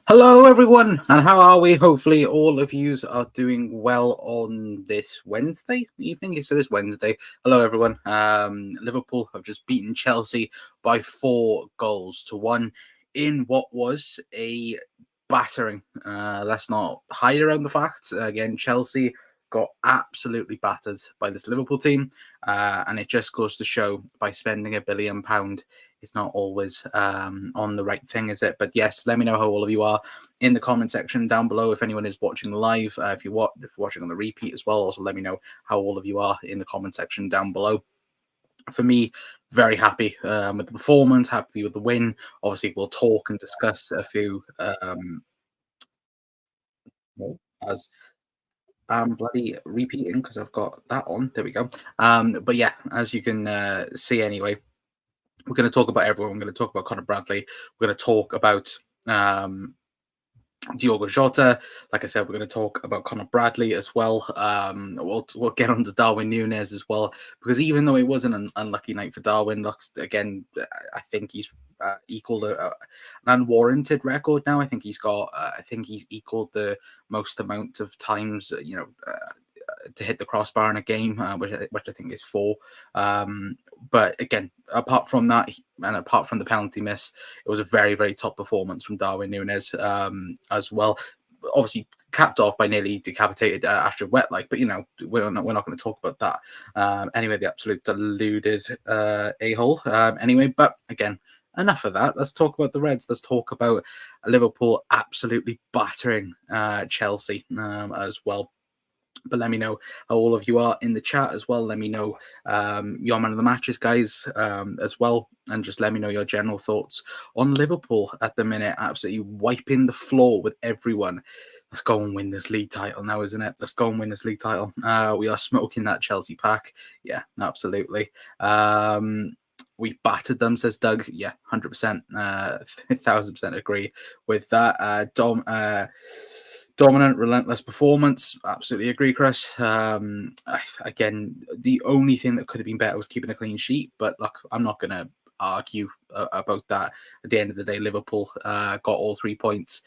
Hello, everyone, and how are we? Hopefully, all of yous are doing well on this Wednesday evening. Yes, it is Wednesday. Hello, everyone. Liverpool have just beaten Chelsea by 4 goals to 1 in what was a battering. Let's not hide around the facts. Again, Chelsea got absolutely battered by this Liverpool team, and it just goes to show by spending £1 billion it's not always on the right thing, is it? But yes, let me know how all of you are in the comment section down below. If anyone is watching live, if you're watching on the repeat as well, also let me know how all of you are in the comment section down below. For me, very happy with the performance, happy with the win. Obviously, we'll talk and discuss a few as I'm bloody repeating because I've got that on. There we go. But yeah, as you can see anyway, we're going to talk about everyone. We're going to talk about Conor Bradley. We're going to talk about um, Diogo Jota. Like I said, we're going to talk about Conor Bradley as well. We'll get on to Darwin Núñez as well, because even though it was an unlucky night for Darwin, look, again, I think he's equaled an unwarranted record now. I think he's equaled the most amount of times, to hit the crossbar in a game, which I think is four. But again, apart from that, and apart from the penalty miss, it was a very, very top performance from Darwin Núñez as well. Obviously, capped off by nearly decapitated Astrid Wetlight, but we're not going to talk about that. Anyway, the absolute deluded a-hole. Anyway, but again, enough of that. Let's talk about the Reds. Let's talk about Liverpool absolutely battering Chelsea as well. But let me know how all of you are in the chat as well. Let me know your man of the matches, guys, as well. And just let me know your general thoughts on Liverpool at the minute. Absolutely wiping the floor with everyone. Let's go and win this league title now, isn't it? Let's go and win this league title. We are smoking that Chelsea pack. Yeah, absolutely. We battered them, says Doug. Yeah, 100%, 1,000% agree with that. Dominant, relentless performance. Absolutely agree, Chris. Again, the only thing that could have been better was keeping a clean sheet. But look, I'm not going to argue about that. At the end of the day, Liverpool got all 3 points.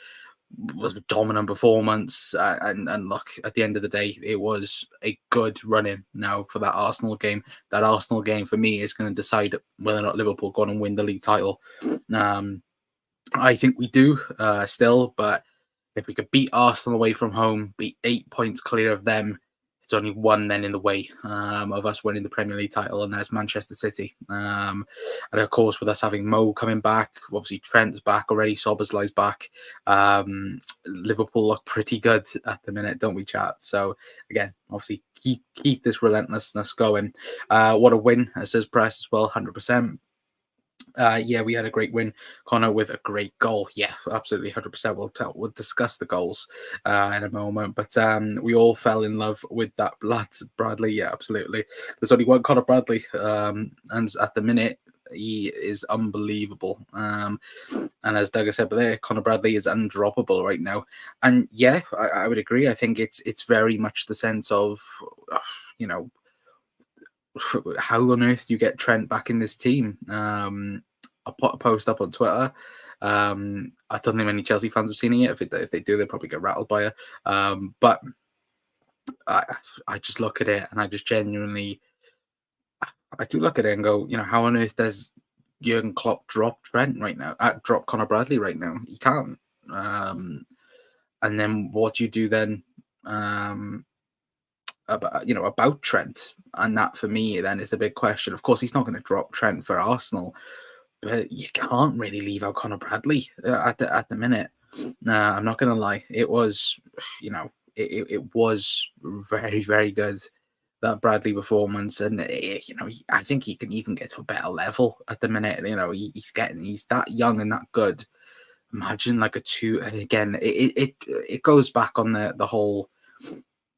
Was a dominant performance, and look, at the end of the day, it was a good run-in now for that Arsenal game. That Arsenal game for me is going to decide whether or not Liverpool go on and win the league title. I think we do still, but if we could beat Arsenal away from home, be 8 points clear of them, it's only one then in the way of us winning the Premier League title, and that's Manchester City. And of course, with us having Mo coming back, obviously Trent's back already, Soberslai's back. Liverpool look pretty good at the minute, don't we, chat? So again, obviously keep this relentlessness going. What a win, says Press as well, 100%. Yeah, we had a great win, Conor, with a great goal. Yeah, absolutely, 100%. We'll discuss the goals in a moment, but we all fell in love with that lad Bradley. Yeah, absolutely. There's only one Conor Bradley, and at the minute he is unbelievable. And as Doug said, but there, Conor Bradley is undroppable right now. And yeah, I would agree. I think it's very much the sense of, you know, how on earth do you get Trent back in this team? I'll put a post up on Twitter. I don't think many Chelsea fans have seen it yet. If they do, they'll probably get rattled by it. But I just look at it and I just genuinely, I do look at it and go, how on earth does Jurgen Klopp drop Trent right now? Drop Conor Bradley right now? He can't. And then what do you do then? About Trent, and that for me then is the big question. Of course, he's not going to drop Trent for Arsenal, but you can't really leave out Conor Bradley at the minute. I'm not going to lie. It was, it was very, very good, that Bradley performance, and I think he can even get to a better level at the minute. He's that young and that good. Imagine like a two again. It goes back on the whole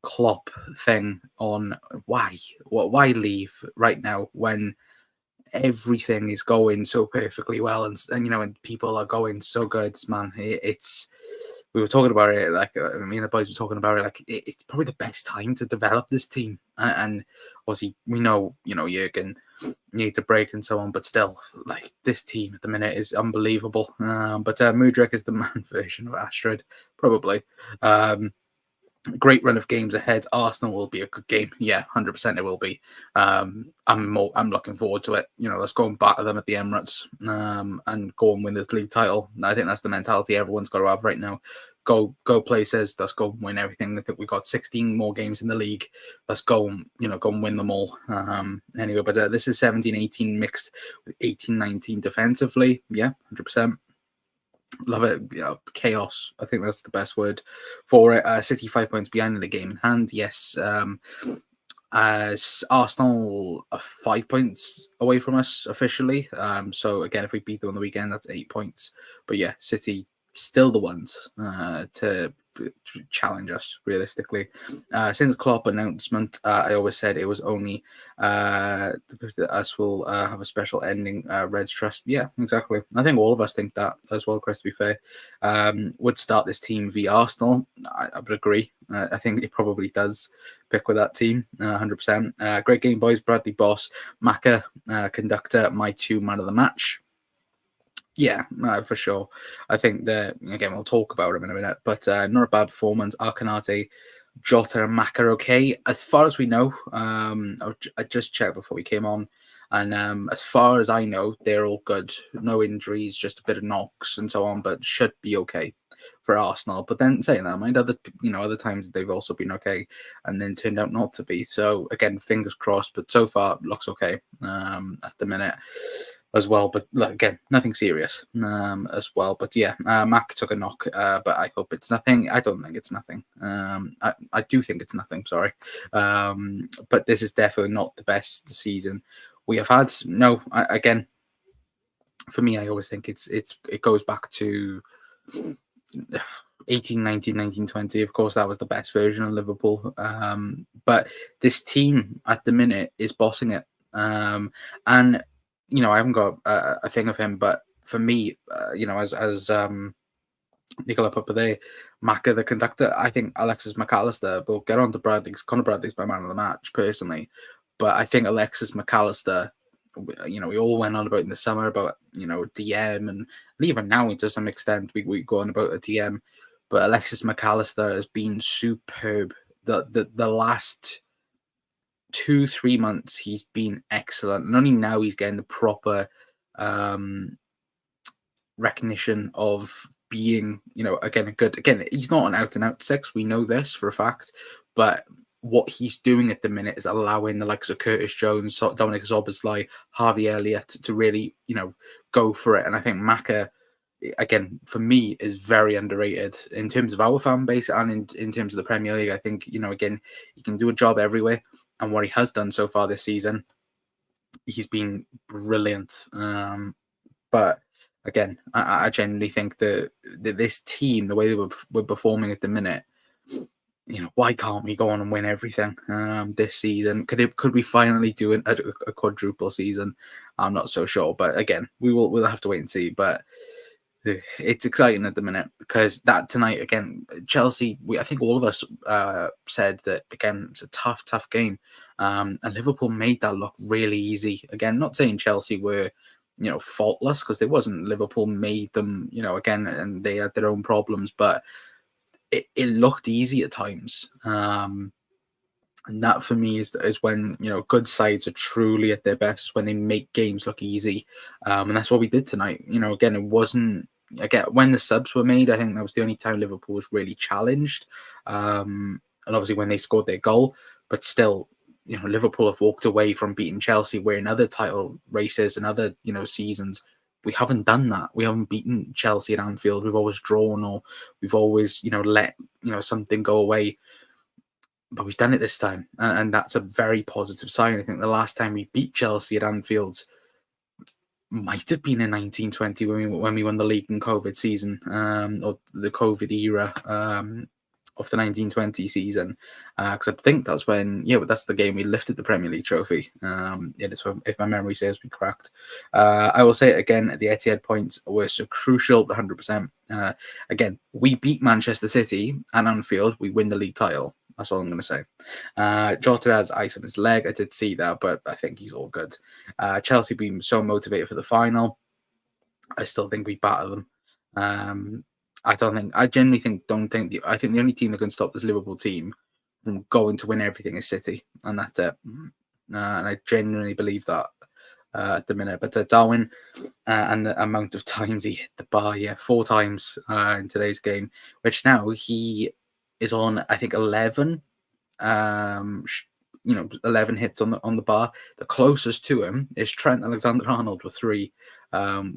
Klopp thing on why leave right now when everything is going so perfectly well, and and people are going so good, man. It's we were talking about it, like me and the boys were talking about it, like it's probably the best time to develop this team, and obviously we know, Jurgen needs a break and so on, but still, like this team at the minute is unbelievable. But Mudryk is the man version of Astrid, probably. Great run of games ahead. Arsenal will be a good game. Yeah, 100% it will be. I'm looking forward to it. Let's go and batter them at the Emirates, and go and win the league title. I think that's the mentality everyone's got to have right now. Go places. Let's go win everything. I think we got 16 more games in the league. Let's go and go and win them all. Anyway, but this is 17-18 mixed with 18-19 defensively. Yeah, 100%. Love it. Yeah, chaos. I think that's the best word for it. City 5 points behind in the game in hand. Yes. As Arsenal are 5 points away from us officially. So again, if we beat them on the weekend, that's 8 points. But yeah, City still the ones to challenge us realistically. Since Klopp announcement, I always said it was only us will have a special ending. Reds trust. Yeah, exactly. I think all of us think that as well, Chris, to be fair. Would start this team via Arsenal. I would agree. I think it probably does pick with that team, 100%. Great game, boys. Bradley Boss, Maka, conductor, my 2 man of the match. Yeah, for sure. I think that, again, we'll talk about him in a minute, but not a bad performance. Arcanate, Jota, and Maka okay. As far as we know, I just checked before we came on, and as far as I know, they're all good. No injuries, just a bit of knocks and so on, but should be okay for Arsenal. But then saying that, mind other times they've also been okay, and then turned out not to be. So again, fingers crossed. But so far, looks okay at the minute as well, but again, nothing serious as well. But yeah, Mac took a knock, but I hope it's nothing. I don't think it's nothing. I do think it's nothing. Sorry, but this is definitely not the best season we have had. No, again, for me, I always think it goes back to 18, 19, 19, 20. Of course, that was the best version of Liverpool. But this team at the minute is bossing it, and I haven't got a thing of him, but for me, as Nicola put there, Maka the conductor, I think Alexis McAllister will get on to Bradley. Conor Bradley's my man of the match personally, but I think Alexis McAllister, we all went on about in the summer about DM, and even now to some extent we go on about a DM, but Alexis McAllister has been superb. The last 2-3 months he's been excellent, and only now he's getting the proper recognition of being again he's not an out and out 6, we know this for a fact, but what he's doing at the minute is allowing the likes of Curtis Jones, Dominic Szoboszlai, Harvey Elliott to really go for it. And I think Maka, again, for me, is very underrated in terms of our fan base and in terms of the Premier League. I think, again, he can do a job everywhere. And what he has done so far this season, he's been brilliant. But again, I genuinely think that this team, the way we're performing at the minute, why can't we go on and win everything this season? Could we finally do a quadruple season? I'm not so sure. But again, we'll have to wait and see. But it's exciting at the minute because that tonight again, Chelsea. I think all of us said that again it's a tough game, and Liverpool made that look really easy. Again, not saying Chelsea were faultless, because they wasn't. Liverpool made them again, and they had their own problems, but it looked easy at times. And that for me is when good sides are truly at their best, when they make games look easy, and that's what we did tonight. Again, it wasn't. Again, when the subs were made, I think that was the only time Liverpool was really challenged, and obviously when they scored their goal. But still, Liverpool have walked away from beating Chelsea, where in other title races and other seasons we haven't done that. We haven't beaten Chelsea at Anfield. We've always drawn, or we've always let something go away. But we've done it this time, and that's a very positive sign. I think the last time we beat Chelsea at Anfield might have been in 1920 when we won the league in COVID season, or the COVID era of the 1920 season, because I think that's when, yeah, but that's the game we lifted the Premier League trophy. It is, if my memory serves me correct. I will say it again: the Etihad points were so crucial. The 100%. Again, we beat Manchester City at Anfield. We win the league title. That's all I'm going to say. Jota has ice on his leg. I did see that, but I think he's all good. Chelsea being so motivated for the final. I still think we batter them. I don't think. I genuinely think. Don't think. I think the only team that can stop this Liverpool team from going to win everything is City, and that's it. And I genuinely believe that at the minute. But Darwin and the amount of times he hit the bar, yeah, 4 times in today's game, which now he is on, I think, 11. 11 hits on the bar. The closest to him is Trent Alexander-Arnold with 3,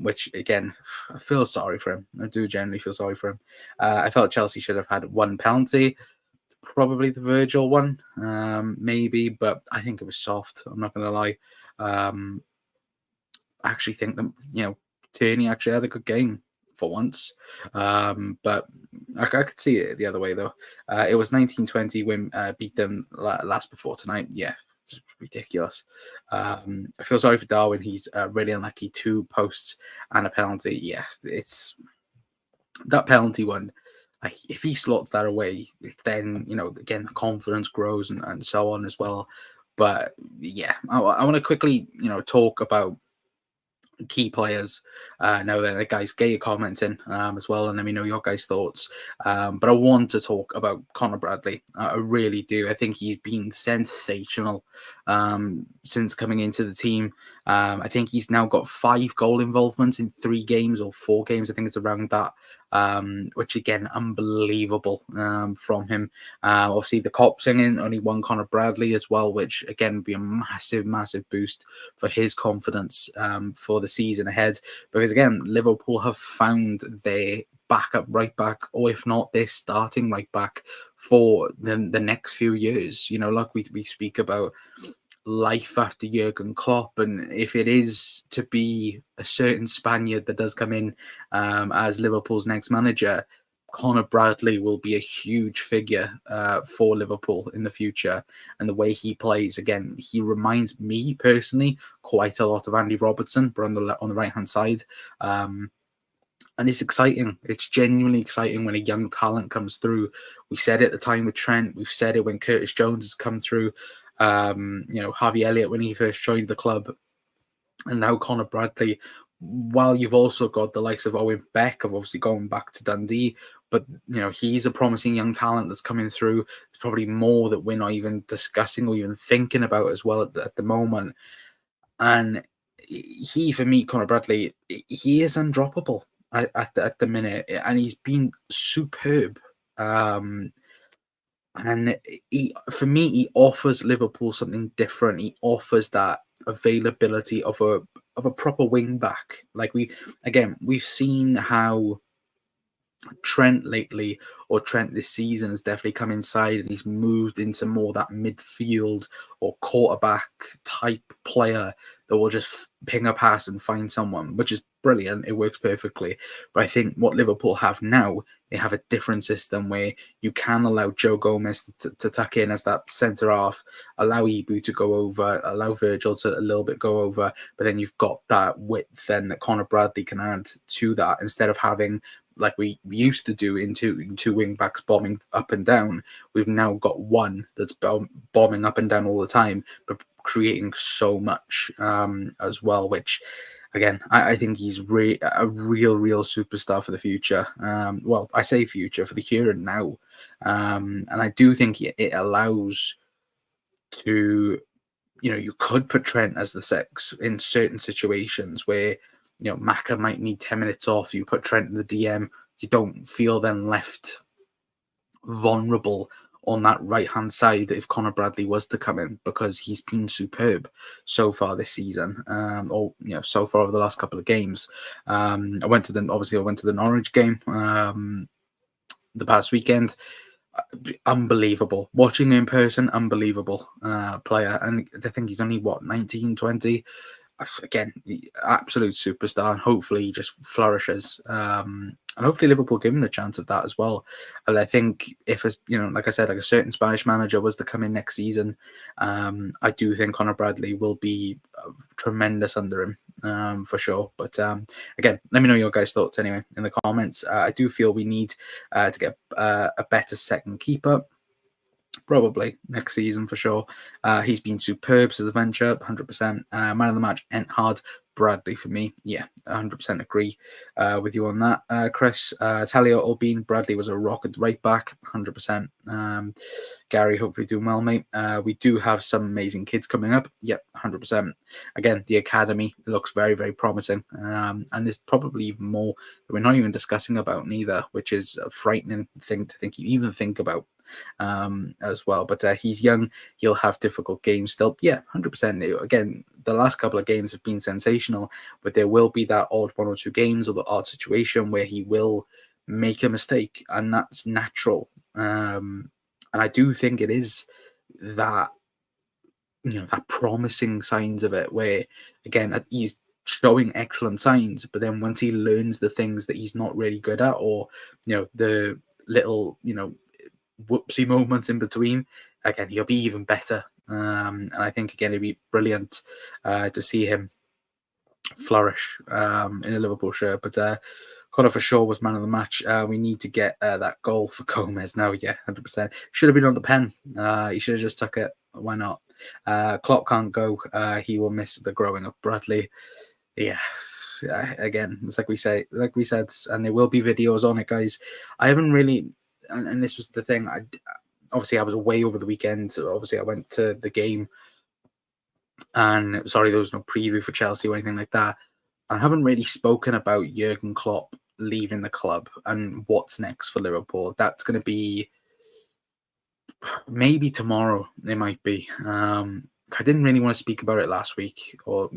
which again, I feel sorry for him. I do generally feel sorry for him. I felt Chelsea should have had 1 penalty, probably the Virgil one, maybe, but I think it was soft. I'm not going to lie. I actually think that, Tierney actually had a good game for once. But I could see it the other way, though. It was 1920 when beat them last before tonight. Yeah, it's ridiculous. I feel sorry for Darwin. He's really unlucky. 2 posts and a penalty. Yeah, it's that penalty one. Like, if he slots that away, then, again, the confidence grows and so on as well. But yeah, I want to quickly, talk about key players. Now then, guys, get your comments in as well, and let me know your guys' thoughts. But I want to talk about Conor Bradley. I really do. I think he's been sensational since coming into the team. I think he's now got 5 goal involvements in 3 games or 4 games. I think it's around that, which again, unbelievable from him. Obviously, the cop singing only 1 Conor Bradley as well, which again would be a massive, massive boost for his confidence for the season ahead. Because again, Liverpool have found their backup right back, or if not, their starting right back for the next few years. Like we speak about life after Jurgen Klopp, and if it is to be a certain Spaniard that does come in as Liverpool's next manager, Conor Bradley will be a huge figure for Liverpool in the future. And the way he plays, again, he reminds me personally quite a lot of Andy Robertson, but on the right hand side. And it's exciting. It's genuinely exciting when a young talent comes through. We said it at the time with Trent. We've said it when Curtis Jones has come through. Harvey Elliott when he first joined the club. And now Conor Bradley. While you've also got the likes of Owen Beck, of obviously going back to Dundee, but he's a promising young talent that's coming through. There's probably more that we're not even discussing or even thinking about as well at the moment. And he, for me, Conor Bradley, he is undroppable at the minute, and he's been superb. And for me, he offers Liverpool something different. He offers that availability of a proper wing back. Like we've seen how Trent lately, or Trent this season, has definitely come inside and he's moved into more that midfield or quarterback type player that will just ping a pass and find someone, which is brilliant. It works perfectly. But I think what Liverpool have now, they have a different system where you can allow Joe Gomez to tuck in as that centre half, allow Ibu to go over, allow Virgil to a little bit go over, but then you've got that width then that Conor Bradley can add to that, instead of having, like we used to do, in two wing backs bombing up and down. We've now got one that's bombing up and down all the time, but creating so much as well, which again, I think he's a real superstar for the future. Well, I say future, for the here and now. And I do think it allows to, you could put Trent as the 6 in certain situations where, Maka might need 10 minutes off. You put Trent in the DM. You don't feel then left vulnerable on that right-hand side if Conor Bradley was to come in, because he's been superb so far this season, or so far over the last couple of games. I went to the Norwich game the past weekend. Unbelievable. Watching him in person, unbelievable player. And I think he's only 19, 20. again, absolute superstar, and hopefully he just flourishes. And hopefully Liverpool give him the chance of that as well. And I think if, like I said, like a certain Spanish manager was to come in next season, I do think Conor Bradley will be tremendous under him, for sure. But again, let me know your guys' thoughts anyway in the comments. I do feel we need to get a better second keeper. Probably next season for sure. He's been superb as a venture, 100%. Man of the match, Hard Bradley for me. Yeah, 100% agree with you on that. Chris, Talia Albin, Bradley was a rock at right back, 100%. Gary, hopefully doing well, mate. We do have some amazing kids coming up. Yep, 100%. Again, the academy looks very, very promising. And there's probably even more that we're not even discussing about neither, which is a frightening thing to even think about as well. But he's young. He'll have difficult games still. Yeah, 100%. Again, the last couple of games have been sensational, but there will be that odd one or two games or the odd situation where he will make a mistake, and that's natural. And I do think it is that, that promising signs of it where, again, he's showing excellent signs, but then once he learns the things that he's not really good at, or, the little, whoopsie moments in between, again, he'll be even better. And I think, again, it'd be brilliant to see him flourish in a Liverpool shirt. But Conor for sure was man of the match. We need to get that goal for Gomez now. Yeah, 100%. Should have been on the pen. He should have just took it. Why not? Klopp can't go. He will miss the growing of Bradley. Yeah. Again, it's like we said, and there will be videos on it, guys. I haven't really, and this was the thing. Obviously I was away over the weekend, so obviously I went to the game, and sorry, there was no preview for Chelsea or anything like that. I haven't really spoken about Jurgen Klopp leaving the club and what's next for Liverpool. That's going to be maybe tomorrow. It might be. I didn't really want to speak about it last week or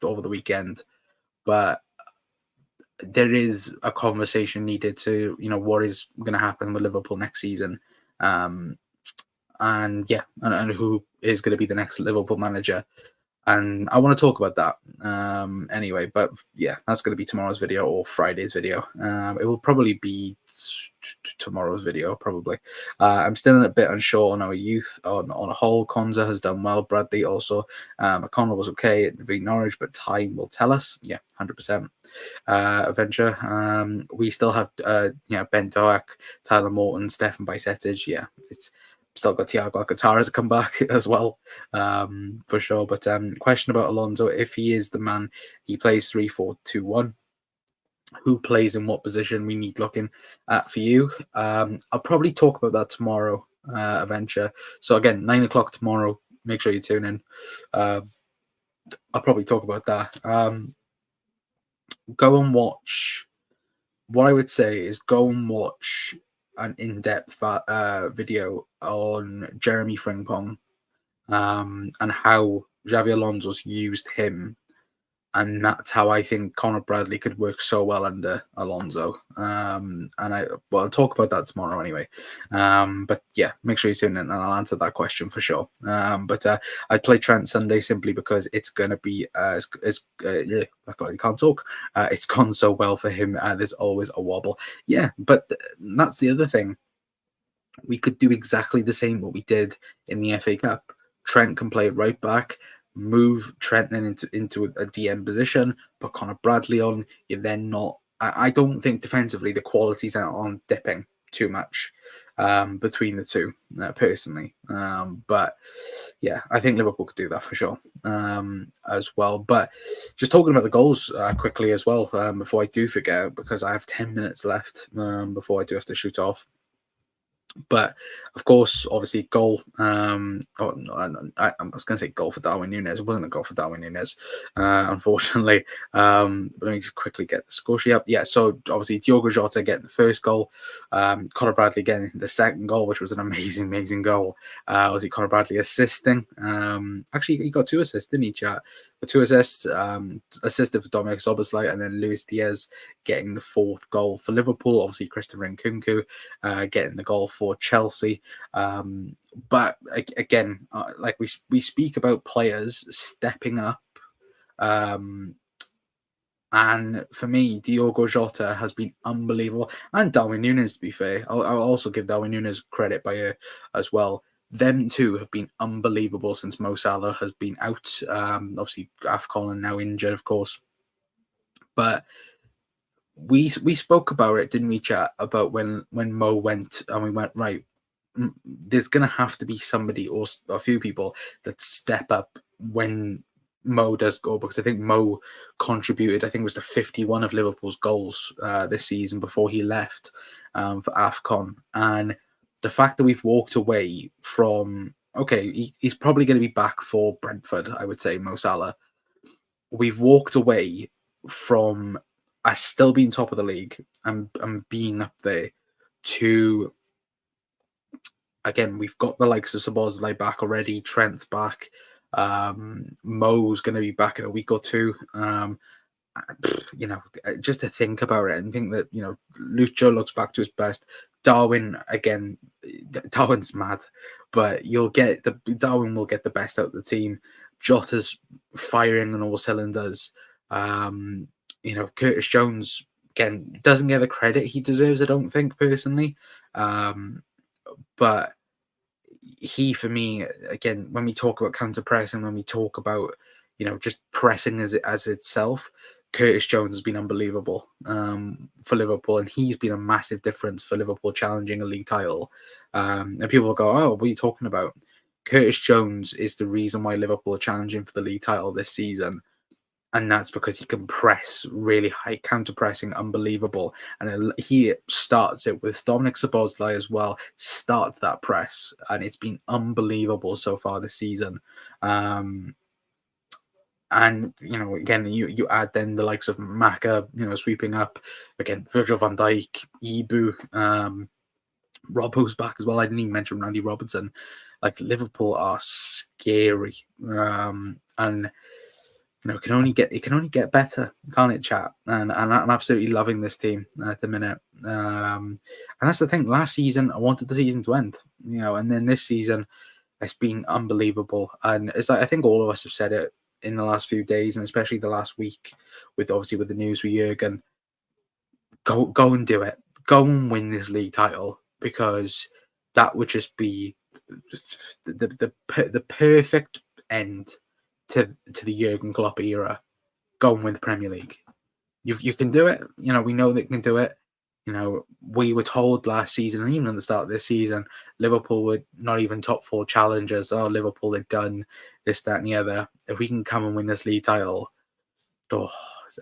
over the weekend, but there is a conversation needed to what is going to happen with Liverpool next season, and yeah, and who is going to be the next Liverpool manager. And I want to talk about that anyway. But yeah, that's going to be tomorrow's video or Friday's video. It will probably be tomorrow's video, probably. I'm still a bit unsure on our youth. On a whole, Konza has done well. Bradley also. Conor was okay at v Norwich, but time will tell us. Yeah, 100%. Adventure. We still have Ben Doak, Tyler Morton, Stefan Bajcetic. Yeah, it's still got Thiago Alcantara to come back as well, for sure. But question about Alonso: if he is the man, he plays 3-4-2-1. Who plays in what position? We need looking at for you. I'll probably talk about that tomorrow, Adventure. So again, 9 o'clock tomorrow. Make sure you tune in. I'll probably talk about that. Go and watch. What I would say is go and watch an in-depth video on Jeremy Frimpong, and how Xavi Alonso's used him, and that's how I think Conor Bradley could work so well under Alonso. And I'll talk about that tomorrow anyway. But yeah, make sure you tune in and I'll answer that question for sure. But I play Trent Sunday simply because it's going to be yeah, I can't talk. It's gone so well for him. There's always a wobble. Yeah, but that's the other thing. We could do exactly the same what we did in the FA Cup. Trent can play right back, move Trent then into a DM position, put Conor Bradley on. You're then not. I don't think defensively the qualities aren't dipping too much between the two, personally. But yeah, I think Liverpool could do that for sure as well. But just talking about the goals quickly as well, before I do forget, because I have 10 minutes left before I do have to shoot off. But of course, obviously, goal. I was going to say goal for Darwin Núñez. It wasn't a goal for Darwin Núñez, unfortunately. But let me just quickly get the score sheet up. Yeah, so obviously, Diogo Jota getting the first goal. Conor Bradley getting the second goal, which was an amazing, amazing goal. Obviously, Conor Bradley assisting. Actually, he got 2 assists, didn't he, chat? But 2 assists, assisted for Dominic Szoboszlai, and then Luis Diaz getting the 4th goal for Liverpool. Obviously, Christian Nkunku getting the goal for Chelsea. But again, like we speak about players stepping up Um, and for me, Diogo Jota has been unbelievable, and Darwin Nunes. To be fair, I'll also give Darwin Nunes credit by as well. Them two have been unbelievable since Mo Salah has been out. Obviously, Afcon and now injured, of course. But we spoke about it, didn't we, chat about when Mo went, and we went right. There's gonna have to be somebody or a few people that step up when Mo does go, because I think Mo contributed. I think it was to 51 of Liverpool's goals this season before he left for Afcon, and the fact that we've walked away from, okay, he's probably going to be back for Brentford. I would say Mo Salah. We've walked away from us still being top of the league and being up there to, again, we've got the likes of Szoboszlai back already, Trent's back, Mo's going to be back in a week or two. Just to think about it and think that, Lucho looks back to his best. Darwin, again, Darwin's mad, but Darwin will get the best out of the team. Jota's firing on all cylinders. Curtis Jones, again, doesn't get the credit he deserves, I don't think, personally. But he, for me, again, when we talk about counter pressing, when we talk about, just pressing as itself, Curtis Jones has been unbelievable for Liverpool, and he's been a massive difference for Liverpool challenging a league title. And people will go, "Oh, what are you talking about?" Curtis Jones is the reason why Liverpool are challenging for the league title this season. And that's because he can press really high, counter pressing, unbelievable. And he starts it with Dominic Szoboszlai as well, starts that press. And it's been unbelievable so far this season. And, again, you add then the likes of Maka, sweeping up. Again, Virgil van Dijk, Ibu, Robbo's back as well. I didn't even mention Randy Robertson. Like, Liverpool are scary. And it can only get better, can't it, chat? And I'm absolutely loving this team at the minute. And that's the thing. Last season, I wanted the season to end, and then this season, it's been unbelievable. And it's like, I think all of us have said it in the last few days, and especially the last week, with the news with Jurgen. Go and do it. Go and win this league title, because that would just be the perfect end to the Jurgen Klopp era. Go and win the Premier League. You can do it. We know that you can do it. We were told last season, and even at the start of this season, Liverpool were not even top four challengers. Oh, Liverpool had done this, that, and the other. If we can come and win this league title,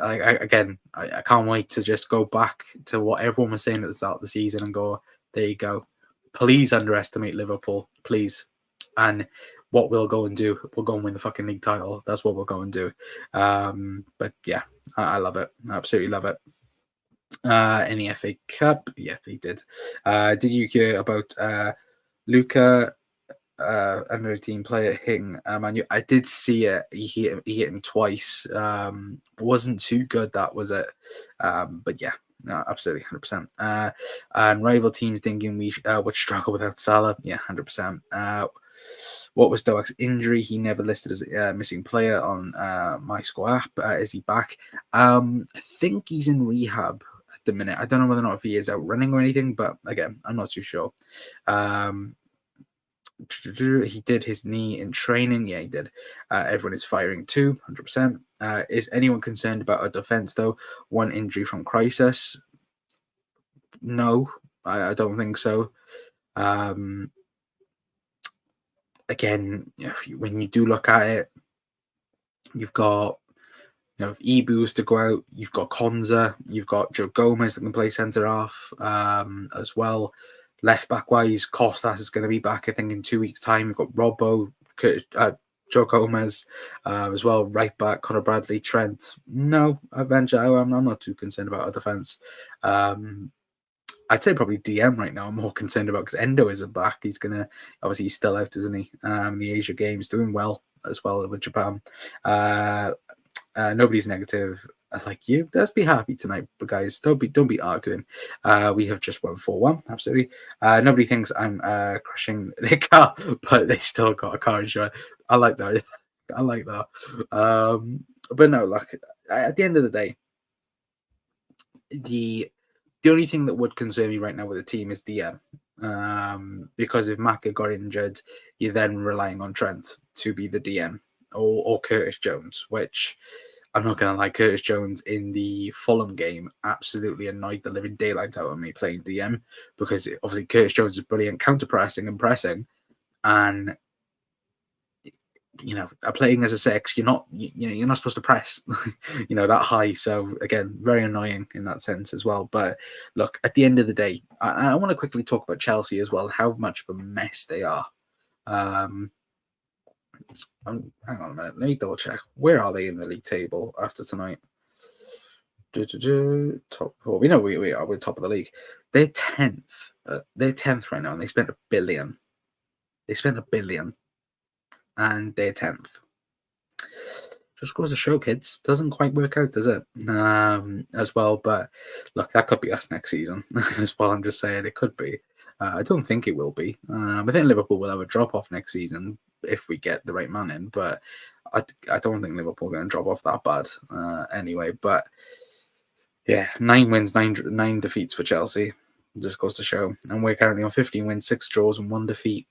I can't wait to just go back to what everyone was saying at the start of the season and go, there you go. Please underestimate Liverpool, please. And what we'll go and do, we'll go and win the fucking league title. That's what we'll go and do. But yeah, I love it. I absolutely love it. Any FA Cup? Yeah, he did. Did you hear about Luca, another team player, hitting Manu? I did see it. He hit him twice. Wasn't too good, that was it. But yeah, absolutely, 100%. And rival teams thinking we would struggle without Salah. Yeah, 100%. What was Doak's injury? He never listed as a missing player on my score app. Is he back? I think he's in rehab at the minute. I don't know whether or not if he is out running or anything, but again, I'm not too sure. He did his knee in training. Yeah, he did. Everyone is firing too, 100%. Is anyone concerned about our defense, though? One injury from Crisis? No, I don't think so. Again, when you do look at it, you've got, if Ibu was to go out, you've got Konza, you've got Joe Gomez that can play centre half as well. Left back wise, Costas is going to be back, I think, in 2 weeks' time. We've got Robbo, Joe Gomez as well. Right back, Conor Bradley, Trent. No, eventually, I'm not too concerned about our defence. I'd say probably DM right now I'm more concerned about, because Endo isn't back. Obviously he's still out, isn't he? The Asia Games, doing well as well with Japan. Nobody's negative like you. Let's be happy tonight, but guys, don't be arguing. We have just won 4-1, absolutely. Nobody thinks I'm crushing their car, but they still got a car insurance. I like that. I like that. But no, like at the end of the day, the the only thing that would concern me right now with the team is DM. Because if Maka got injured, you're then relying on Trent to be the DM or Curtis Jones, which I'm not going to lie, Curtis Jones in the Fulham game absolutely annoyed the living daylights out of me playing DM because obviously Curtis Jones is brilliant counter pressing and pressing. And playing as a six, you're not supposed to press, that high. So again, very annoying in that sense as well. But look, at the end of the day, I want to quickly talk about Chelsea as well. How much of a mess they are. Um, Hang on a minute. Let me double check. Where are they in the league table after tonight? Top four. We know we are. We're top of the league. They're 10th. They're 10th right now, and they spent 1 billion. They spent 1 billion, and they're 10th. Just goes to show, kids, doesn't quite work out, does it? As well, but look, that could be us next season as well. I'm just saying it could be. I don't think it will be. I think Liverpool will have a drop off next season if we get the right man in, but I don't think Liverpool are going to drop off that bad anyway. But yeah, 9 wins, nine defeats for Chelsea. Just goes to show, and we're currently on 15 wins, 6 draws, and 1 defeat.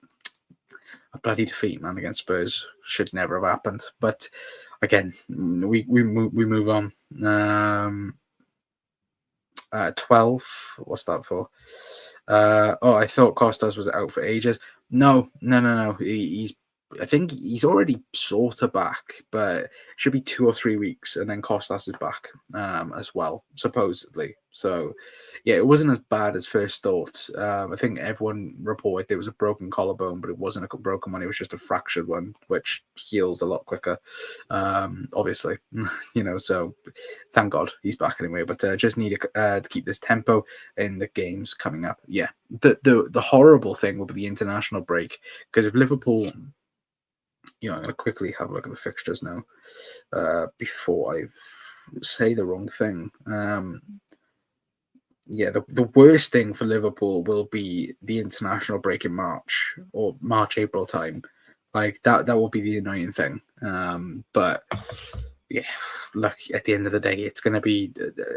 A bloody defeat, man, against Spurs should never have happened. But again, we move on. 12. What's that for? I thought Costas was out for ages. No. I think he's already sort of back, but it should be 2 or 3 weeks, and then Costas is back as well, supposedly. So, yeah, it wasn't as bad as first thought. I think everyone reported there was a broken collarbone, but it wasn't a broken one. It was just a fractured one, which heals a lot quicker, obviously. So thank God he's back anyway. But just need to keep this tempo in the games coming up. Yeah, the horrible thing will be the international break, because if Liverpool... I'm going to quickly have a look at the fixtures now before I say the wrong thing. The worst thing for Liverpool will be the international break in March or March-April time. Like that will be the annoying thing. But yeah, look, at the end of the day, it's going to be,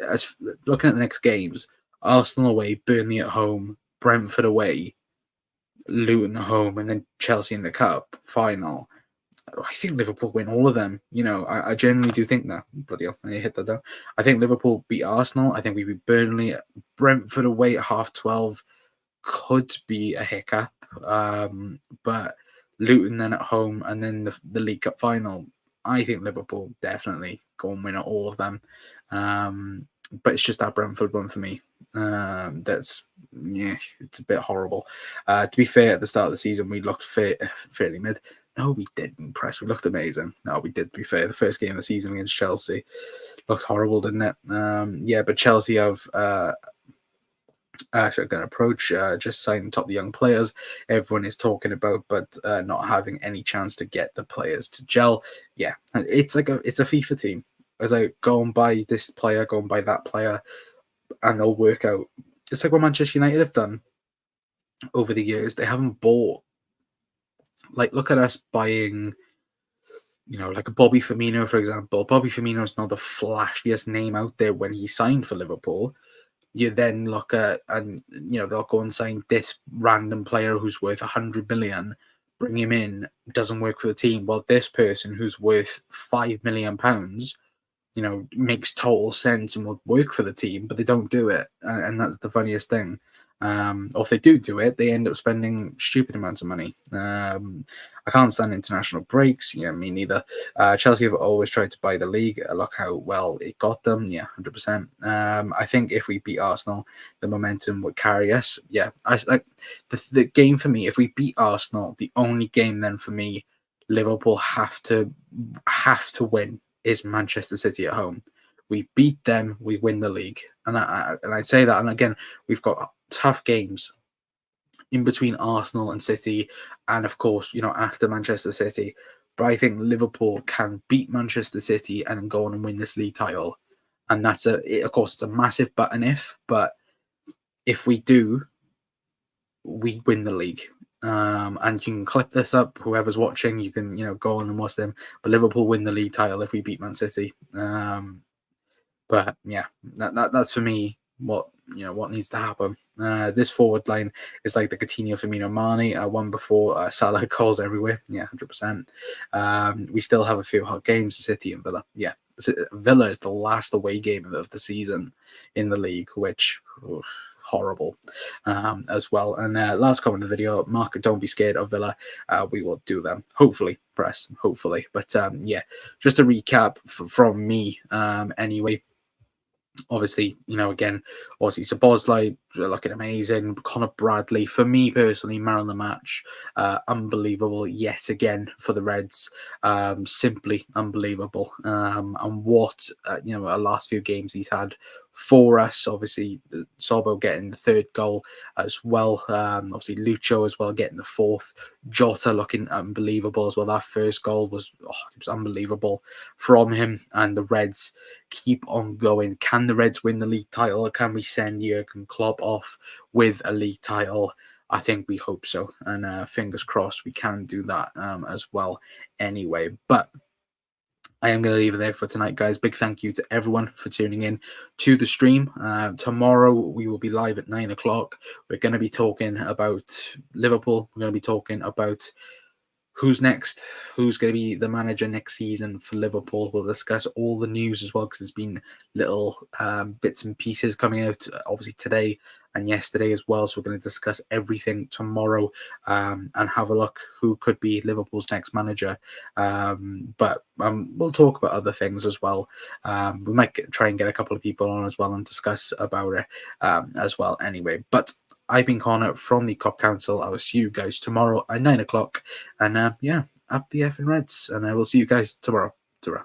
as looking at the next games, Arsenal away, Burnley at home, Brentford away, Luton at home, and then Chelsea in the Cup final. I think Liverpool win all of them. I genuinely do think that. Bloody hell, I hit that down. I think Liverpool beat Arsenal. I think we beat Burnley. Brentford away at 12:30 could be a hiccup. But Luton then at home, and then the League Cup final. I think Liverpool definitely go and win at all of them. But it's just that Brentford one for me. It's a bit horrible. To be fair, at the start of the season, we looked fairly mid. No, we didn't press. We looked amazing. No, we did, to be fair. The first game of the season against Chelsea looks horrible, didn't it? But Chelsea have actually going to approach, just signing top of the young players everyone is talking about, but not having any chance to get the players to gel. Yeah, it's a FIFA team. As I go and buy this player, go and buy that player, and they'll work out. It's like what Manchester United have done over the years. They haven't bought. Like, look at us buying, like a Bobby Firmino, for example. Bobby Firmino is not the flashiest name out there when he signed for Liverpool. You then look at, and they'll go and sign this random player who's worth 100 million, bring him in, doesn't work for the team. Well, this person who's worth £5 million, makes total sense and would work for the team, but they don't do it, and that's the funniest thing. Or if they do it, they end up spending stupid amounts of money. I can't stand international breaks. Yeah, me neither. Chelsea have always tried to buy the league. Look how well it got them. Yeah, 100%. I think if we beat Arsenal, the momentum would carry us. Yeah, I like the game for me. If we beat Arsenal, the only game then for me, Liverpool have to win is Manchester City at home. We beat them, we win the league, and I say that. And again, we've got tough games in between Arsenal and City, and of course, after Manchester City. But I think Liverpool can beat Manchester City and then go on and win this league title. And of course, it's a massive but and if. But if we do, we win the league. And you can clip this up. Whoever's watching, you can go on and watch them. But Liverpool win the league title if we beat Man City. But yeah, that's for me what needs to happen. This forward line is like the Coutinho, Firmino, Mane. One before Salah, goals everywhere. Yeah, 100%. We still have a few hot games: City and Villa. Yeah, Villa is the last away game of the season in the league, which horrible as well. And last comment of the video, Mark, don't be scared of Villa. We will do them. Hopefully, press. Hopefully. But yeah, just a recap from me anyway. Obviously, again, obviously, Sabozlai looking amazing. Conor Bradley, for me personally, man of the match, unbelievable yet again for the Reds, simply unbelievable. And what our last few games he's had for us. Obviously, Sobo getting the third goal as well. Obviously, Lucho as well getting the fourth. Jota looking unbelievable as well. That first goal was it was unbelievable from him, and the Reds keep on going. Can the Reds win the league title, or can we send Jurgen Klopp off with a league title? I think we hope so, and fingers crossed we can do that as well anyway. But I am going to leave it there for tonight, guys. Big thank you to everyone for tuning in to the stream. Tomorrow we will be live at 9 o'clock. We're going to be talking about Liverpool. We're going to be talking about who's next, who's going to be the manager next season for Liverpool. We'll discuss all the news as well, because there's been little bits and pieces coming out, obviously today and yesterday as well. So we're going to discuss everything tomorrow and have a look who could be Liverpool's next manager. But we'll talk about other things as well. We might try and get a couple of people on as well and discuss about it as well anyway. But I've been Conor from the Cop Council. I will see you guys tomorrow at 9 o'clock. And yeah, up the effing Reds. And I will see you guys tomorrow. Ta-ra.